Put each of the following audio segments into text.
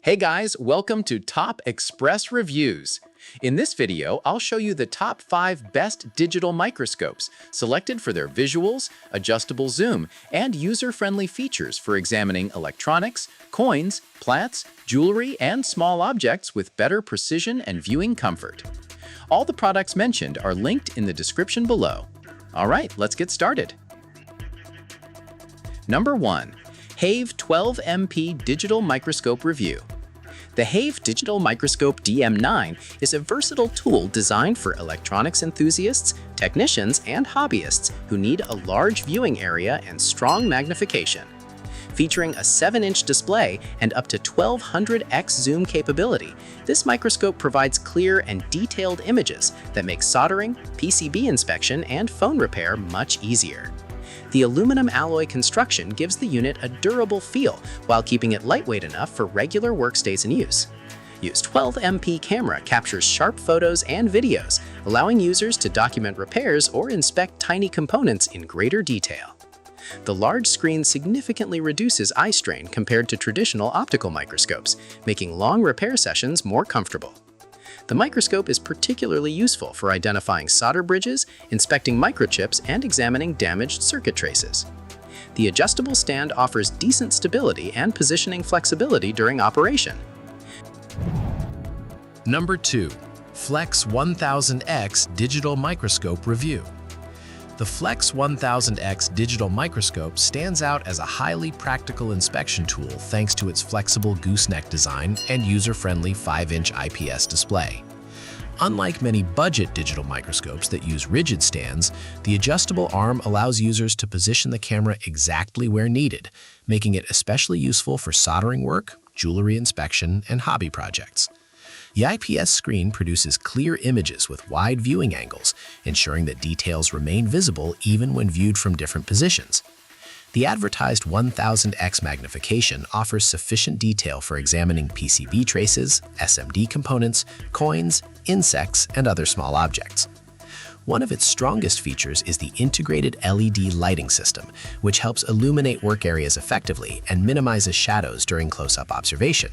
Hey guys, welcome to Top Express Reviews. In this video, I'll show you the top 5 best digital microscopes selected for their visuals, adjustable zoom, and user-friendly features for examining electronics, coins, plants, jewelry, and small objects with better precision and viewing comfort. All the products mentioned are linked in the description below. All right, let's get started. Number 1. Hayve 12MP Digital Microscope Review. The Hayve Digital Microscope DM9 is a versatile tool designed for electronics enthusiasts, technicians, and hobbyists who need a large viewing area and strong magnification. Featuring a 7-inch display and up to 1200x zoom capability, this microscope provides clear and detailed images that make soldering, PCB inspection, and phone repair much easier. The aluminum alloy construction gives the unit a durable feel while keeping it lightweight enough for regular workstation use. Use 12MP camera captures sharp photos and videos, allowing users to document repairs or inspect tiny components in greater detail. The large screen significantly reduces eye strain compared to traditional optical microscopes, making long repair sessions more comfortable. The microscope is particularly useful for identifying solder bridges, inspecting microchips, and examining damaged circuit traces. The adjustable stand offers decent stability and positioning flexibility during operation. Number 2. Flex 1000X Digital Microscope Review. The Flex 1000X digital microscope stands out as a highly practical inspection tool thanks to its flexible gooseneck design and user-friendly 5-inch IPS display. Unlike many budget digital microscopes that use rigid stands, the adjustable arm allows users to position the camera exactly where needed, making it especially useful for soldering work, jewelry inspection, and hobby projects. The IPS screen produces clear images with wide viewing angles, ensuring that details remain visible even when viewed from different positions. The advertised 1000x magnification offers sufficient detail for examining PCB traces, SMD components, coins, insects, and other small objects. One of its strongest features is the integrated LED lighting system, which helps illuminate work areas effectively and minimizes shadows during close-up observation.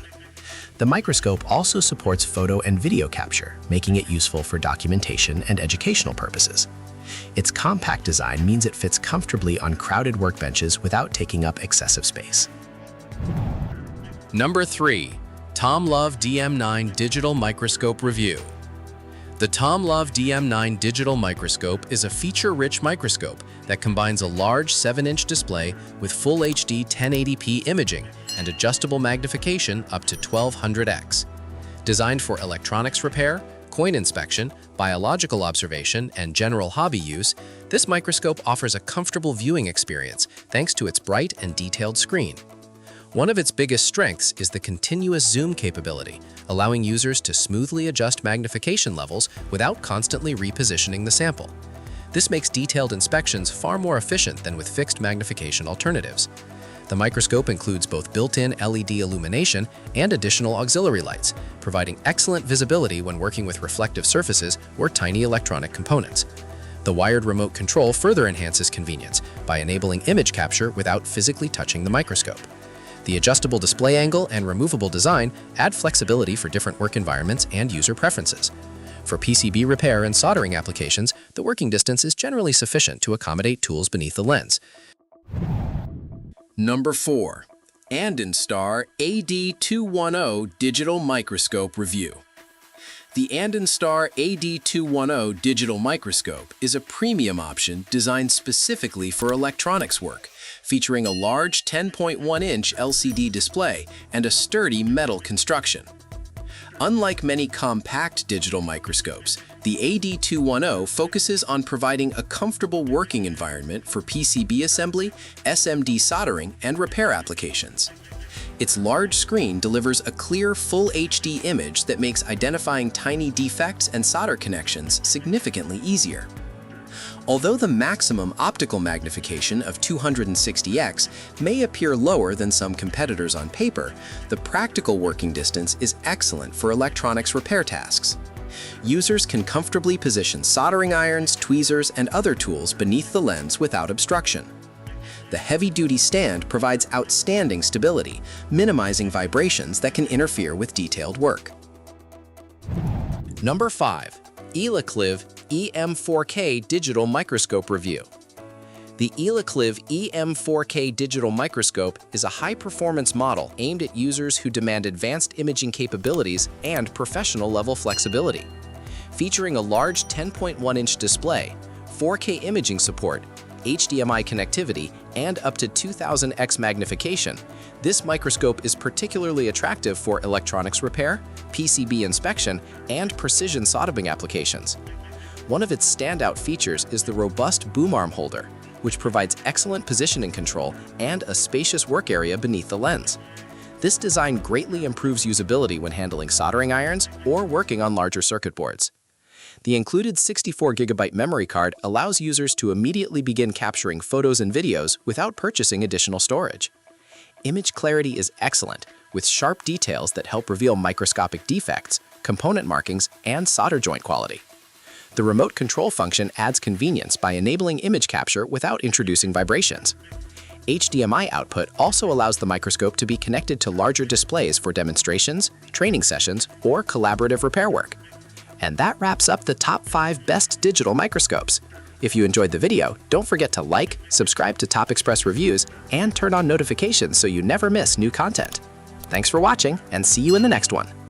The microscope also supports photo and video capture, making it useful for documentation and educational purposes. Its compact design means it fits comfortably on crowded workbenches without taking up excessive space. Number 3. TOMLOV DM9 Digital Microscope Review. The TOMLOV DM9 Digital Microscope is a feature-rich microscope that combines a large 7-inch display with Full HD 1080p imaging and adjustable magnification up to 1200x. Designed for electronics repair, coin inspection, biological observation, and general hobby use, this microscope offers a comfortable viewing experience thanks to its bright and detailed screen. One of its biggest strengths is the continuous zoom capability, allowing users to smoothly adjust magnification levels without constantly repositioning the sample. This makes detailed inspections far more efficient than with fixed magnification alternatives. The microscope includes both built-in LED illumination and additional auxiliary lights, providing excellent visibility when working with reflective surfaces or tiny electronic components. The wired remote control further enhances convenience by enabling image capture without physically touching the microscope. The adjustable display angle and removable design add flexibility for different work environments and user preferences. For PCB repair and soldering applications, the working distance is generally sufficient to accommodate tools beneath the lens. Number 4. Andonstar AD210 Digital Microscope Review. The Andonstar AD210 Digital Microscope is a premium option designed specifically for electronics work, featuring a large 10.1-inch LCD display and a sturdy metal construction. Unlike many compact digital microscopes, the AD210 focuses on providing a comfortable working environment for PCB assembly, SMD soldering, and repair applications. Its large screen delivers a clear Full HD image that makes identifying tiny defects and solder connections significantly easier. Although the maximum optical magnification of 260x may appear lower than some competitors on paper, the practical working distance is excellent for electronics repair tasks. Users can comfortably position soldering irons, tweezers, and other tools beneath the lens without obstruction. The heavy-duty stand provides outstanding stability, minimizing vibrations that can interfere with detailed work. Number 5. Elikliv EM4K Digital Microscope Review. The Elikliv EM4K Digital Microscope is a high-performance model aimed at users who demand advanced imaging capabilities and professional-level flexibility. Featuring a large 10.1-inch display, 4K imaging support, HDMI connectivity, and up to 2000x magnification, this microscope is particularly attractive for electronics repair, PCB inspection, and precision soldering applications. One of its standout features is the robust boom arm holder, which provides excellent positioning control and a spacious work area beneath the lens. This design greatly improves usability when handling soldering irons or working on larger circuit boards. The included 64GB memory card allows users to immediately begin capturing photos and videos without purchasing additional storage. Image clarity is excellent, with sharp details that help reveal microscopic defects, component markings, and solder joint quality. The remote control function adds convenience by enabling image capture without introducing vibrations. HDMI output also allows the microscope to be connected to larger displays for demonstrations, training sessions, or collaborative repair work. And that wraps up the top 5 best digital microscopes. If you enjoyed the video, don't forget to like, subscribe to Top Express Reviews, and turn on notifications so you never miss new content. Thanks for watching, and see you in the next one.